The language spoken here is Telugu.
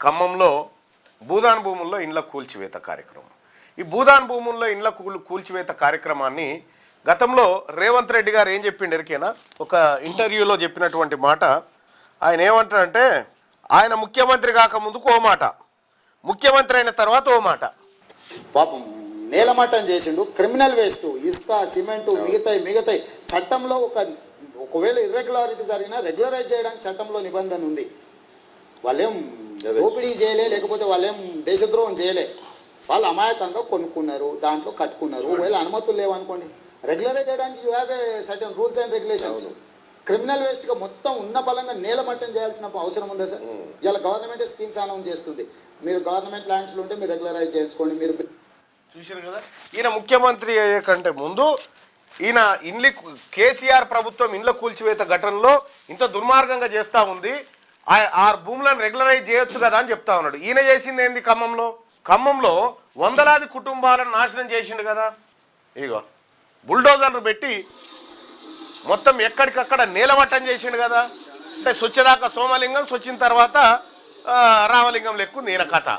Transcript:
ఖమ్మంలో భూదాన్ భూముల్లో ఇండ్ల కూల్చివేత కార్యక్రమం. ఈ భూదాన్ భూముల్లో ఇండ్ల కూల్చివేత కార్యక్రమాన్ని గతంలో రేవంత్ రెడ్డి గారు ఏం చెప్పిండు ఎరికేనా? ఒక ఇంటర్వ్యూలో చెప్పినటువంటి మాట. ఆయన ఏమంటారంటే, ఆయన ముఖ్యమంత్రి కాకముందుకు ఓ మాట, ముఖ్యమంత్రి అయిన తర్వాత ఓ మాట. పాపం నేలమట్టం చేసిండు. క్రిమినల్ వేస్ట్, ఇసుక, సిమెంటు, మిగతాయి చట్టంలో ఒకవేళ ఇర్రెగ్యులారిటీ జరిగినా రెగ్యులరైజ్ చేయడానికి చట్టంలో నిబంధన ఉంది. వాళ్ళేం దోపిడీ చేయలే, లేకపోతే వాళ్ళేం దేశద్రోహం చేయలే. వాళ్ళు అమాయకంగా కొనుక్కున్నారు, దాంట్లో కట్టుకున్నారు. ఒకవేళ అనుమతులు లేవనుకోండి, రెగ్యులరైజ్ చేయడానికి you have a certain rules and regulations. Criminal వేస్ట్గా మొత్తం ఉన్న బలంగా నేలమట్టం చేయాల్సిన అవసరం ఉందా సార్? ఇలా గవర్నమెంట్ స్కీమ్స్ అనౌన్స్ చేస్తుంది. మీరు గవర్నమెంట్ ల్యాండ్స్లో ఉంటే మీరు రెగ్యులరైజ్ చేయించుకోండి. మీరు చూసారు కదా, ఈయన ముఖ్యమంత్రి అయ్యే కంటే ముందు ఈయన కేసీఆర్ ప్రభుత్వం ఇండ్ల కూల్చివేత ఘటనలో ఇంత దుర్మార్గంగా చేస్తూ ఉంది, ఆ భూములను రెగ్యులరైజ్ చేయొచ్చు కదా అని చెప్తా ఉన్నాడు. ఈయన చేసింది ఏంది? ఖమ్మంలో వందలాది కుటుంబాలను నాశనం చేసిండు కదా. ఇగో బుల్డోజర్లు పెట్టి మొత్తం ఎక్కడికక్కడ నేలమట్టం చేసిండు కదా. అంటే స్వచ్ఛదాకా సోమలింగం, స్వచ్చిన తర్వాత రామలింగం లెక్కు ఈయన కథ.